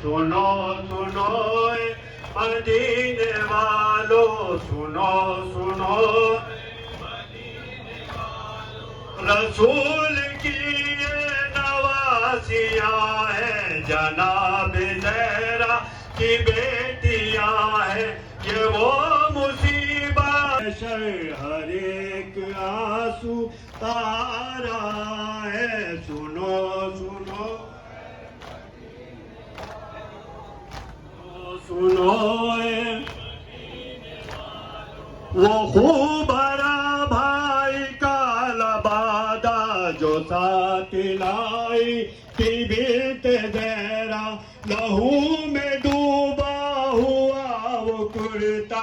سنو سنو اے مدینے والو سنو سنو رسول کی یہ نواسیاں ہیں جناب زہرا کی بیٹیاں ہیں یہ وہ مصیبت ہر ایک آنسو تارا ہے سنو سنو سنو وہ خوب بڑا بھائی کا لبادہ جو ساتھ لائی کی بیت زہرا لہو میں ڈوبا ہوا وہ کرتا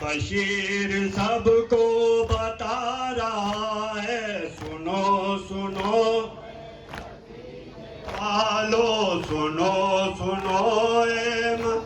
بشیر سب کو بتا رہا ہے سنو سنو آلو سنو سنو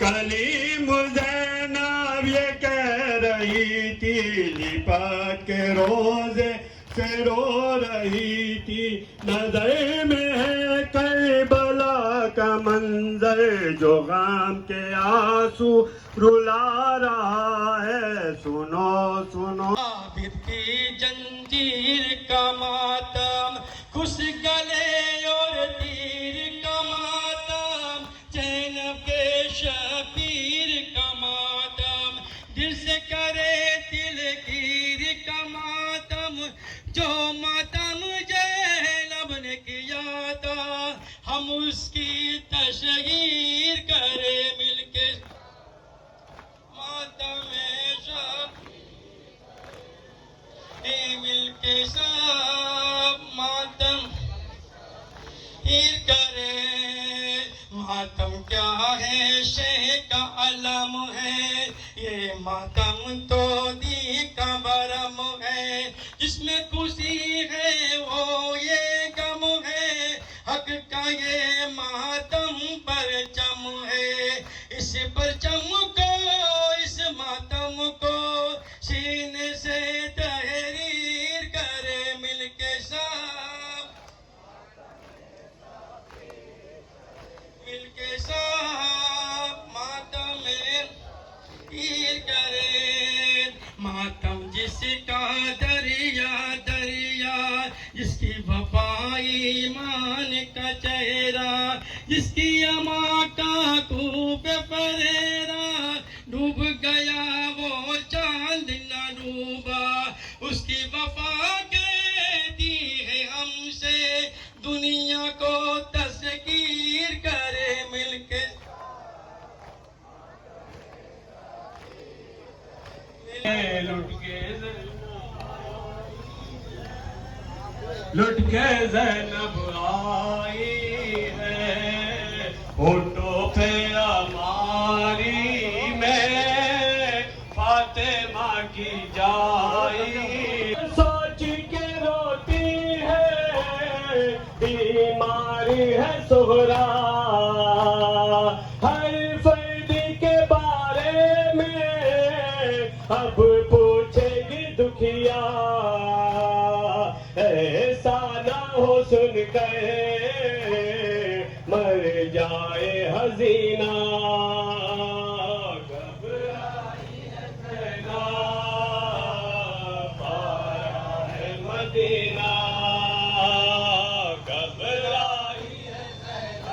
کلیم زینب یہ کہہ رہی تھی لپٹ کے روزے سے رو رہی تھی نظر میں ہے کربلا کا منظر جو غم کے آنسو رلا رہا ہے سنو سنو عابد کی جنجیر کا ماتم خوش گلے اور تیر کا ماتم زینب کے شبیر کا ماتم دل سے کرے دل گیر کا ماتم جو ماتم زینب نے کیا تھا ہم اس کی تشہیر کرے مل کے ماتم مل کے سب ماتم ہیر کرے ماتم کیا ہے شہ کا علم ہے یہ ماتم تو دی کا برم ہے جس میں خوشی ہے وہ یہ غم ہے حق کا یہ ماتم پرچم ہے اس پرچم کو اس ماتم کو سینے سے تحریر کرے مل کے سب مل کے سب ماتم ہیر کرے ماتم جس کا دریا دریا جس کی وفا ایمان کا چہرہ جس کی اما کا خوب پریرا ڈوب گیا وہ چاند نہ ڈوبا اس کی وفا کہتی ہے ہم سے دنیا کو تذکیر کرے مل کے لٹ کے زینب آئی ہے ہوٹوں پہ ہماری میں فاطمہ کی جائی سوچ کے روتی ہے بیماری ہے سہرا ہر فرد کے بارے میں اب پوچھے گی دکھیا ایسا نہ ہو سن کر مر جائے حزینہ گھبرائی ہے زینب پارا ہے مدینہ گھبرائی ہے زینب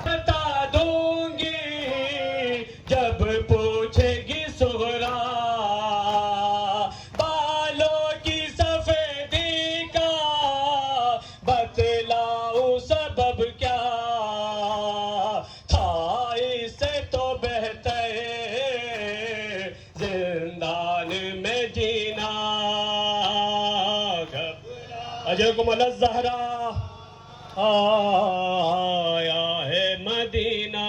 بتا دوں گی جب پوچھے گی سہرا بتلاؤں سبب کیا تھا اس سے تو بہتر زندان میں جینا اجرکم اللہ الزہرا آیا ہے مدینہ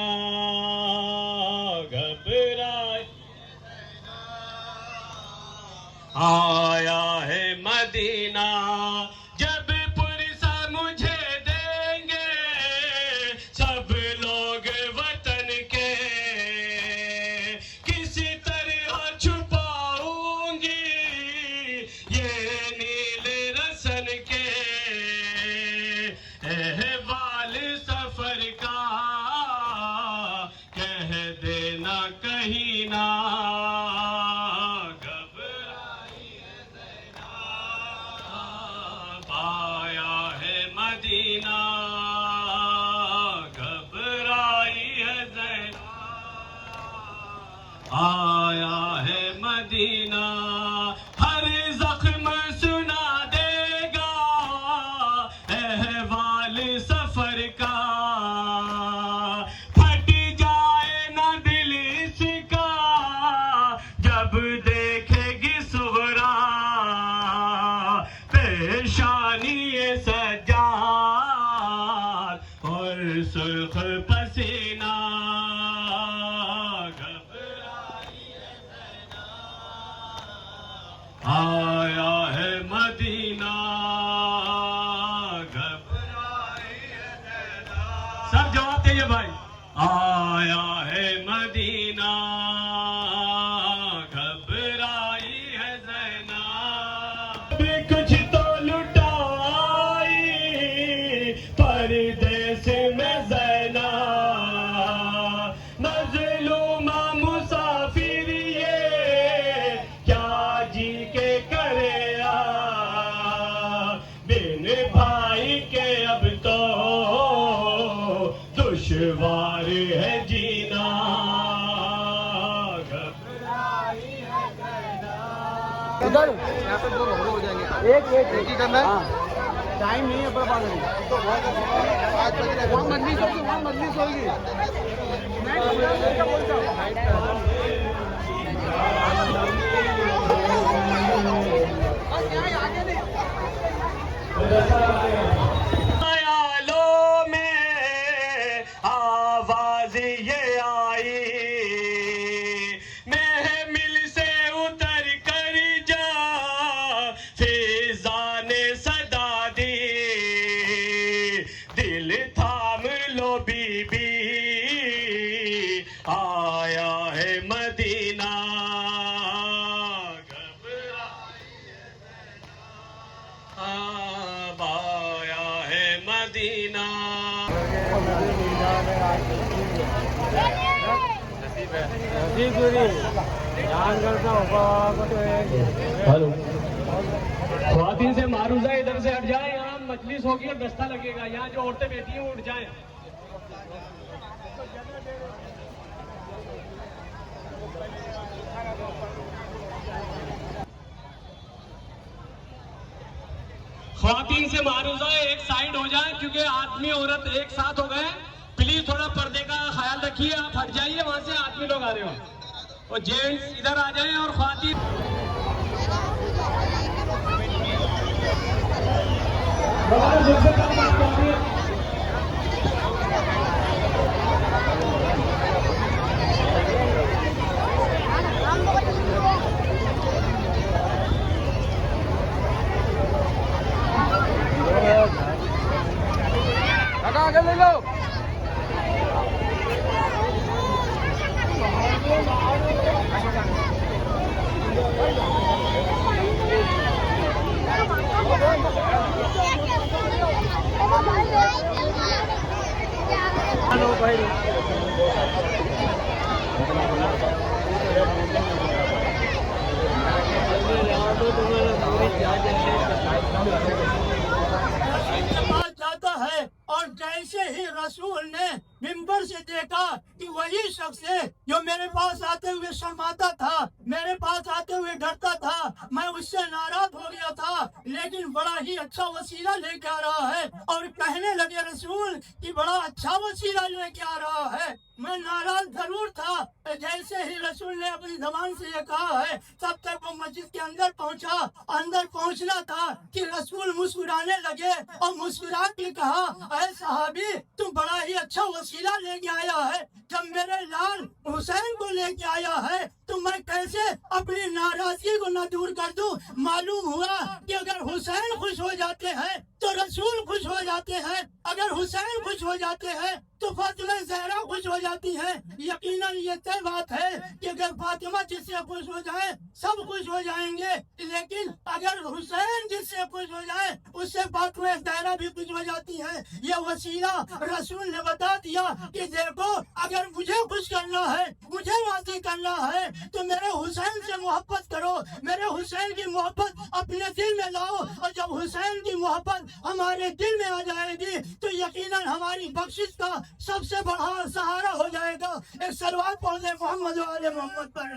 گھبرائے آیا ہے مدینہ جب پرسہ مجھے دیں گے سب لوگ وطن کے کسی طرح چھپاؤں گی یہ نیل رسن کے घबरानी सज्जाद और सुर्ख पसीना घबरानी सज्जाद आया है मदीना घबराई है सज्जाद। सब जवाब दीजिए भाई। आया है मदीना घबराई है ज़ैनब। कुछ तो लुटाई परदेस में ज़ैनब। मज़लूमा मुसाफिर ये क्या जी के करे बिन भाई के अब तो दुश्वार है जीना घबराई है ज़ैनब। उधर यहाँ पे दो घबरू हो जाएंगे। एक ही करना है। टाइम नहीं है अपना पास वहाँ मजलिस होगी, वहाँ मजलिस होगी। ख्यालों में आवाज ये आई महमिल से उतर कर जा फिजा ने सदा दी दिल थाम लो बीबी आया है मदीना अब आया है मदीना। हेलो ख्वातीन से मारूजा इधर से हट जाए, यहाँ मजलिस होगी और दस्ता लगेगा, यहाँ जो औरतें बैठी हैं वो उठ जाएं। ख्वातीन से मारूजा एक साइड हो जाए क्योंकि आदमी औरत एक साथ हो गए। प्लीज थोड़ा पर्दे का ख्याल रखिए, आप हट जाइए वहां से, आदमी लोग आ रहे हो और जेंट्स इधर आ जाएं और ख्वातीन आगे ले लो। हेलो भाई। जाता है और जैसे ही रसूल ने मिंबर से देखा कि वही शख्स है जो मेरे पास आते हुए शर्माता था, मेरे पास आते हुए डरता था, मैं उससे नाराज हो गया था, लेकिन बड़ा ही अच्छा वसीला लेके आ रहा है। और कहने लगे रसूल कि बड़ा अच्छा वसीला लेके आ रहा है। मैं नाराज जरूर था। जैसे ही रसूल ने अपनी जबान से ये कहा है तब तक वो मस्जिद के अंदर पहुंचा। अंदर पहुंचना था कि रसूल मुस्कुराने लगे और मुस्कुरा के कहा, ऐ सहाबी तुम बड़ा ही अच्छा वसीला लेके आया है। जब मेरे लाल हुसैन को लेके आया है तो मैं कैसे अपनी नाराजगी को न दूर कर दूं। मालूम हुआ कि अगर हुसैन खुश हो जाते हैं तो रसूल खुश हो जाते हैं, अगर हुसैन खुश हो जाते हैं तो फातिमा ज़हरा खुश हो जाती है। यकीनन ये तय बात है कि अगर फातिमा जिससे खुश हो जाए सब खुश हो जाएंगे, लेकिन अगर हुसैन जिससे खुश हो जाए उससे फातिमा ज़हरा भी खुश हो जाती है। ये वसीला रसूल ने बता दिया कि देखो अगर मुझे खुश करना है, मुझे राजी करना है तो मेरे हुसैन से मोहब्बत करो, मेरे हुसैन की मोहब्बत अपने दिल में लाओ। और जब हुसैन की मोहब्बत हमारे दिल में आ जाएगी तो यकीनन हमारी बख्शिश का सबसे बड़ा सहारा हो जाएगा। एक सलवात पढ़ दे मोहम्मद वाले मोहम्मद पर।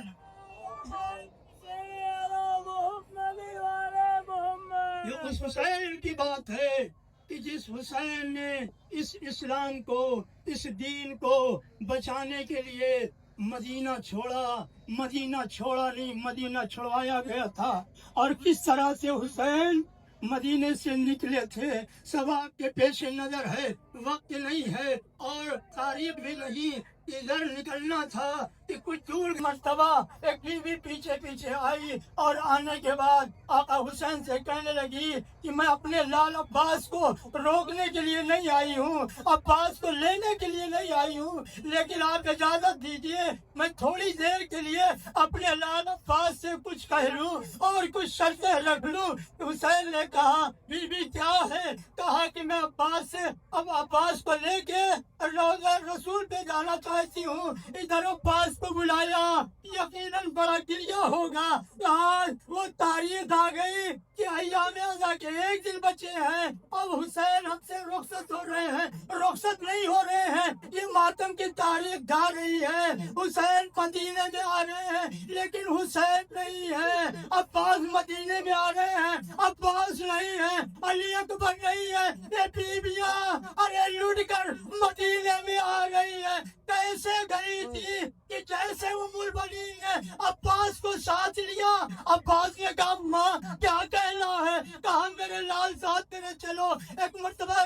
ये उस हुसैन की बात है कि जिस हुसैन ने इस इस्लाम को, इस दीन को बचाने के लिए मदीना छोड़ा, मदीना छोड़ा नहीं, मदीना छुड़वाया गया था। और किस तरह से हुसैन मदीने से निकले थे। सब आपके पेश नजर है, वक्त नहीं है और तारीख भी नहीं, इधर निकलना था कि कुछ दूर मर्तबा एक बीवी पीछे पीछे आई और आने के बाद आका हुसैन से कहने लगी कि मैं अपने लाल अब्बास को रोकने के लिए नहीं आई हूँ, अब्बास को लेने के लिए नहीं आई हूँ, लेकिन आप इजाजत दीजिए मैं थोड़ी देर के लिए अपने लाल अब्बास से कुछ कह लूँ और कुछ शर्तें रख लूँ। हुसैन ने कहा बीबी क्या है? कहा कि मैं अब्बास से अब अब्बास को लेके रोज़ा रसूल पे जाना चाहती हूँ। इधर अब्बास को बुलाया, यकीनन बड़ा गिरिया होगा। आज वो तारीख आ गई कि अय्याम अज़ा के एक दिन बचे हैं, अब हुसैन हमसे रुखसत हो रहे हैं, रुखसत नहीं हो रहे हैं, ये मातम की तारीख जा रही है। हुसैन मदीने में आ रहे हैं लेकिन हुसैन नहीं है, अब्बास मदीने में आ रहे हैं, अब्बास नहीं है, अली अकबर नहीं है। ये बीबियां अरे लुट कर मदीने में आ गई है। कैसे गई थी कि जैसे उम्मुल बनी ने अब्बास को साथ लिया। अब्बास ने कहा माँ क्या कहना है? कहा मेरे लाल साथ तेरे चलो। एक मर्तबा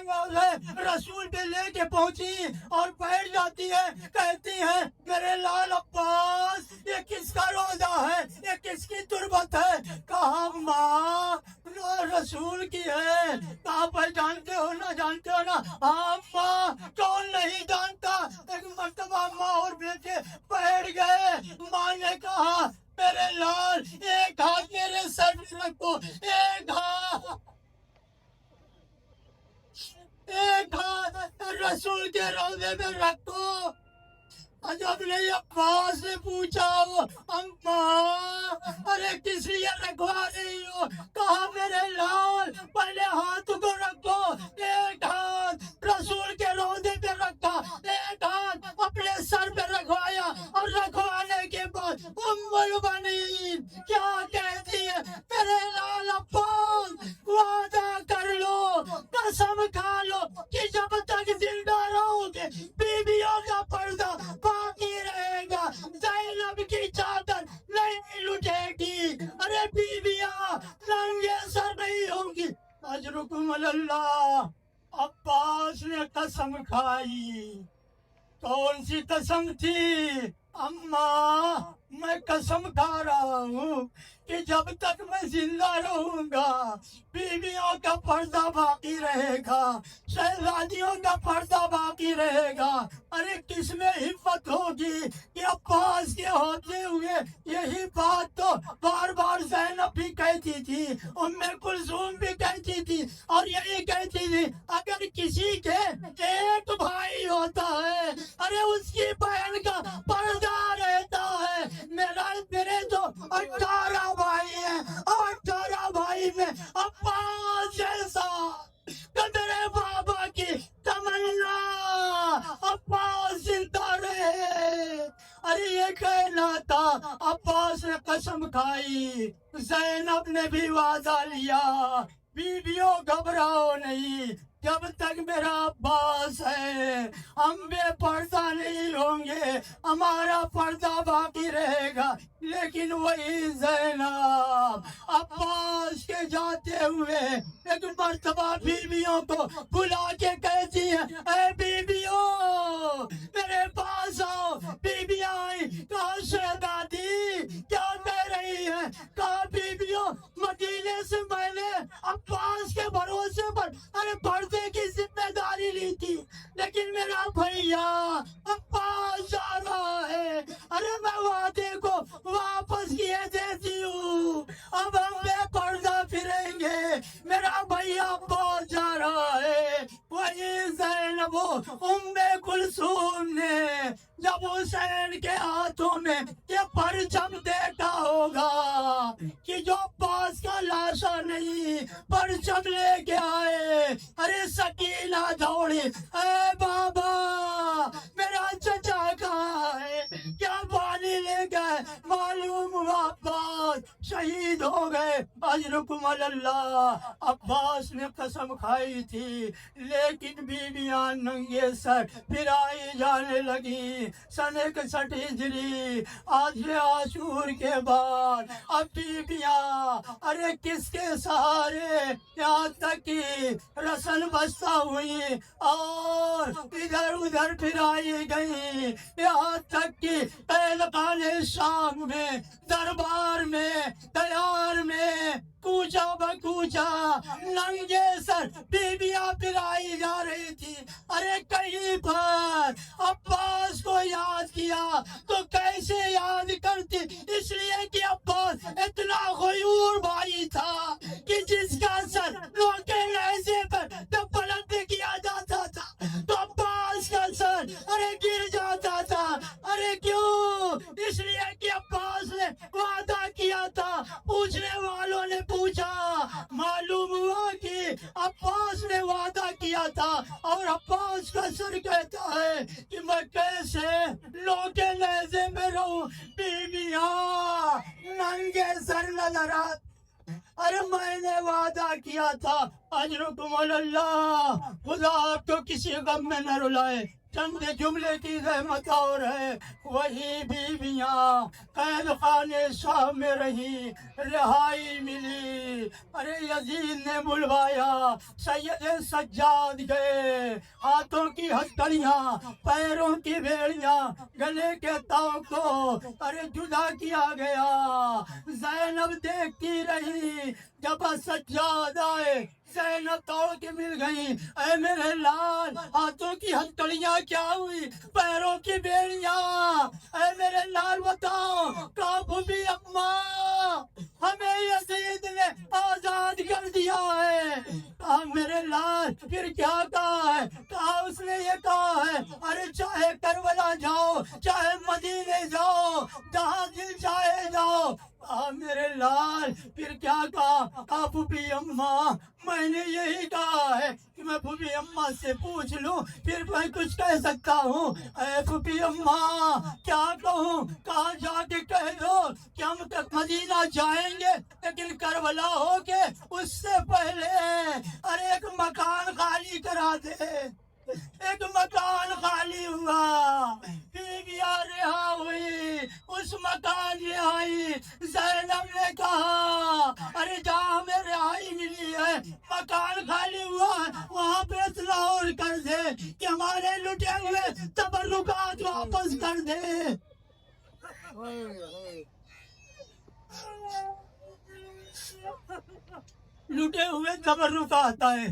रसूल पे लेके पहुंची और बैठ जाती है, कहती है मेरे लाल अब्बास ये किसका रोजा है, ये किसकी तुरबत है? कहा माँ रसूल की है। कहा पहचानते हो ना, जानते हो ना? हाँ माँ कौन नहीं जानता। एक मर्तबा माँ और बेटे बैठ गए। माँ ने कहा मेरे लाल एक हाथ मेरे सर पे रखो, एक हाथ रसूल के रोज़े में रखो। जब ने अब्बास ने पूछा अम्मा अरे किस लिए रखवा रही हो? कहा मेरे लाल पहले हाथ को रखो, एक हाथ रसूल के रोज़े पे रखा, एक हाथ अपने सर पे रखवाया और रखवाने के बाद उम्मुल बनीन क्या कहती है मेरे लाल अब्बास वादा कर लो, कसम खा लो कि जब तक जिंदा रहोगे बीबियों का पर्दा बाकी रहेगा, ज़ैनब की चादर नहीं लुटेगी, अरे बीबियां नंगे सर नहीं होंगी। अजरुकुम अल्लाह। अब्बास ने कसम खाई। कौन सी कसम थी? अम्मा मैं कसम खा रहा हूँ कि जब तक मैं जिंदा रहूंगा बीवियों का पर्दा बाकी रहेगा, शहजादियों का पर्दा बाकी रहेगा। अरे किसमें हिम्मत होगी कि अब्बास के होते हुए यही बात तो बार बार ज़ैनब भी कहती थी, उम्मे कुलसूम भी कहती थी और यही कहती थी अगर किसी के एक भाई होता है अरे उसकी बहन का पर्दा रहता है। मेरे तो 18 भाई हैं, 18 भाई में अब्बास जैसा मेरे बाबा की तमन्ना अब्बास जिंदा रहे। अरे ये कहना था। अब्बास ने कसम खाई, ज़ैनब ने भी वादा लिया बीबियों घबराओ नहीं, जब तक मेरा अब्बास है हम बेपर्दा नहीं होंगे, हमारा पर्दा बाकी रहेगा। लेकिन वही ज़ैनब अब्बास के जाते हुए एक मर्तबा बीबियों को बुला के कहती है ऐ बीबियों मेरे पास आओ। बीबियां आई, कहा शहजादी क्या कह रही है? कहा बीबियों मदीने से मैंने अब्बास के भरोसे पर अरे पर्दे की जिम्मेदारी ली थी, लेकिन मेरा भैया अब्बास जा रहा है, अरे मैं वादे को वापस किए देती हूँ, अब हम बेपर्दा फिरेंगे, मेरा भैया अब्बास जा रहा है। वही ज़ैनब उम्मे कुलसूम ने जब हुसैन के हाथों में ये परचम देखा होगा कि जो अब्बास का लाशा नहीं परचम लेके आए, अरे सकीना दौड़ी ऐ बाबा मेरा चचा कहाँ है? क्या पानी ले गए? मालूम हुआ अब्बास शहीद हो हो गए। अजरुकुम अल्लाह, अब्बास ने कसम खाई थी, लेकिन बीबियां नंगे सर फिराई जाने लगी। सन 61 हिजरी, आधे आशूर के बाद अब बीबियां अरे किसके सहारे, यहाँ तक कि रसन बस्ता हुई और इधर उधर फिराई गई। यहाँ तक कि पहलकाने शाम में, दरबार में, तैयार में कूचा बकूचा नंगे सर बीबियां फिराई जा रही थी। अरे कहीं पर अब्बास को याद किया तो कैसे याद करती, इसलिए कि अब्बास इतना गयूर भाई था कि जिसका सर लोके लहजे पर तो बुलंद किया जाता था तो अब्बास का सर अरे गिर जाता था। अरे क्यों? इसलिए कि अब्बास ने वादा किया था। पूछने वालों ने पूछा, मालूम हुआ कि अब्बास ने वादा किया था और अब्बास का सर कहता है कि मैं कैसे लोके लहजे में रहूं, बीबियां नंगे सर नजर आ। अरे मैंने वादा किया था, अजरुकुम अल्लाह, खुदा आपको किसी गम में न रुलाए। चंद जुमले की रहमत और है, वही बीवियां कैद खाने शाह में रही, रिहाई मिली। अरे यजीद ने बुलवाया, सैयद सज्जाद गए, हाथों की हथकड़ियां, पैरों की बेड़ियां, गले के ताव को अरे जुदा किया गया। ज़ैनब देखती रही, जब सज्जाद आए ज़ैनब तोड़ के मिल गई। ऐ मेरे लाल, हाथों की हथकड़ियां क्या हुई, पैरों की बेड़ियां, ऐ मेरे लाल बताओ काबू भी अम्मा, हमें यजीद ने आजाद कर दिया है। कहा मेरे लाल, फिर क्या कहा है? कहा उसने ये कहा है, अरे चाहे करबला जाओ, चाहे मदीने जाओ, जहाँ दिल चाहे जाओ। मेरे लाल, फिर क्या कहा? कहा फूफी अम्मा, मैंने यही कहा है कि मैं फूफी अम्मा से पूछ लूं, फिर मैं कुछ कह सकता हूँ। फूफी अम्मा क्या कहूँ? कहा जाके कह दो कि हम तक मदीना जाएंगे, लेकिन करबला होके उससे पहले अरे एक मकान खाली करा दे। एक मकान खाली हुआ, बीवियां रिहा हुई, उस मकान रिहाई। ज़ैनब ने कहा अरे जहाँ हमें रिहाई मिली है, मकान खाली हुआ, वहाँ पे इतलाह कर दे कि हमारे लुटे हुए तबर्रुकात वापस कर दे। लुटे हुए तबर्रुकात आए,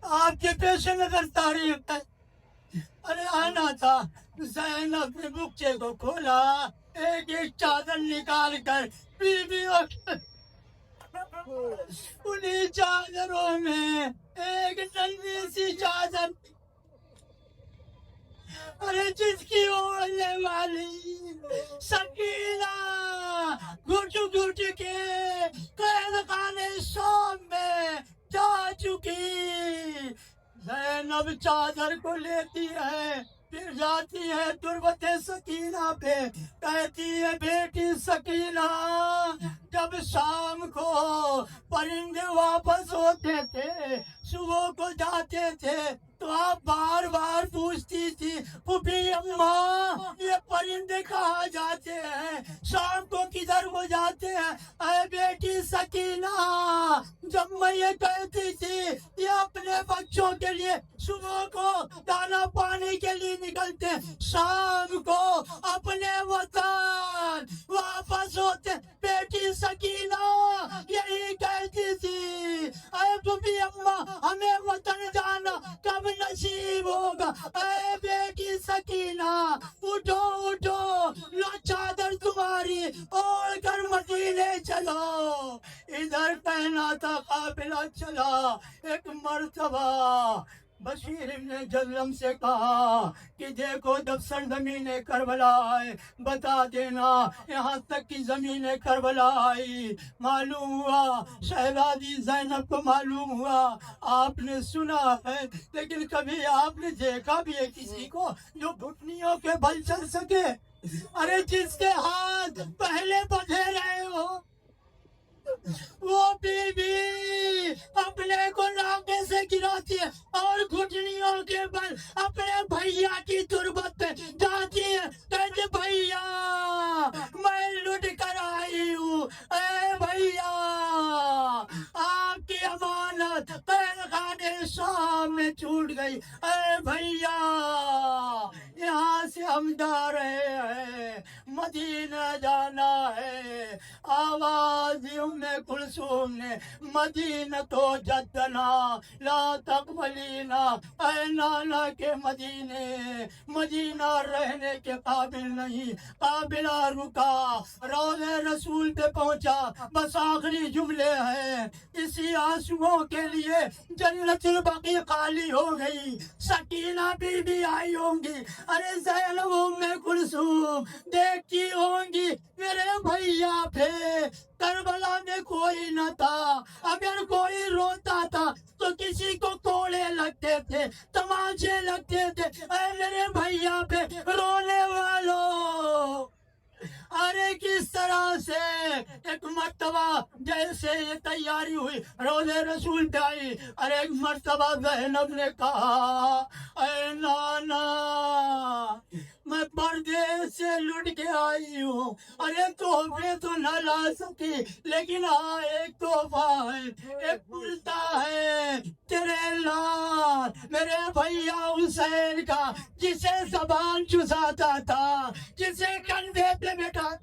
आपके पेश नजर तारीफ है। अरे आना था। ज़ैनब ने बुक्चे को खोला, एक एक चादर निकाल कर बीवियों उन्हीं चादरों में एक नन्ही सी चादर, अरे जिसकी ओढ़ने वाली सकीना घुट घुट के कैद खाने शाम में जा चुकी। ज़ैनब चादर को लेती है, फिर जाती है तुरबत सकीना पे, कहती है बेटी सकीना, जब शाम को परिंदे वापस होते थे, सुबह को जाते थे, तो आप बार बार पूछती थी फूफी अम्मा ये परिंदे कहाँ जाते हैं, शाम को किधर को जाते हैं। अरे बेटी सकीना, जब मैं ये कहती थी ये अपने बच्चों के लिए सुबह को दाना पानी के लिए निकलते, शाम को अपने वतन वापस होते, बेटी सकीना यही कहती थी। अरे फूफी अम्मा हमें वतन जाना कब नसीब होगा। अरे बेटी सकीना उठो उठो, लो चादर तुम्हारी, ओढ़ कर मदीने चलो। इधर कहना था काफिला चला। एक मर्तबा बशीर इब्न जज़लम से कहा कि देखो जब सरजमीन करबला आए बता देना। यहाँ तक कि ज़मीन करबला आई, मालूम हुआ शहजादी ज़ैनब को मालूम हुआ, आपने सुना है लेकिन कभी आपने देखा भी है किसी को जो घुटनियों के बल चल सके। अरे जिसके हाथ पहले बंधे रहे हो, वो बीवी अपने को नाके से गिराती है और घुटनियों के बल अपने भैया की तुरबत पे जाती है, कहते भैया मैं लुट कर आई हूँ, ए भैया आपकी अमानत पैर खाने सामने छूट गई, ए भैया यहाँ से हम जा रहे हैं, मदीना जाना है। आवाज दी उम्मे कुलसूम ने, मदीना तो जद्दना ला तकबलीना, ऐ नाना के मदीने, मदीना रहने के काबिल नहीं। काबिला रुका, रोज़े रसूल पे पहुंचा, बस आखिरी जुमले हैं, इसी आंसुओं के लिए जन्नतुल बकी खाली हो गई। सकीना बीबी आई होंगी, अरे ज़ैनब उम्मे कुलसूम देखती होंगी मेरे भैया पे करबला में कोई न था, अगर कोई रोता था तो किसी को कोड़े लगते थे, तमाचे लगते थे, अरे मेरे भैया पे रोने वालों। अरे किस तरह से एक मर्तबा जैसे ये तैयारी हुई रोज़े रसूल पे आई, अरे एक मर्तबा ज़ैनब ने कहा ऐ नाना मैं परदेश से लुट के आई हूँ, अरे तोहफे तो न ला सकी लेकिन हाँ एक तोहफा है, एक कुर्ता है तेरे लाल मेरे भैया हुसैन का, जिसे ज़बान चुसाता था, जिसे कंधे पे बैठा।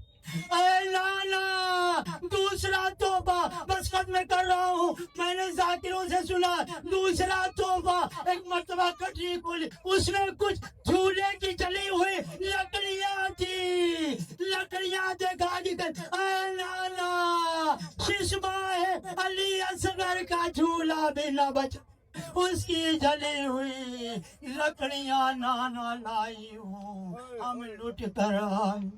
अरे नाना दूसरा तोहफा बस मैं कर रहा हूँ, मैंने जाकिरों से सुना दूसरा तोहफा एक मर्तबा कटरी खोली, उसमें कुछ झूले की जली हुई लकड़ियाँ थी, लकड़ियाँ देखा कि नाना शिशमा है अली असगर का झूला भी न बचा, उसकी जली हुई लकड़ियाँ नाना लाई हूँ हम लुट कर आए।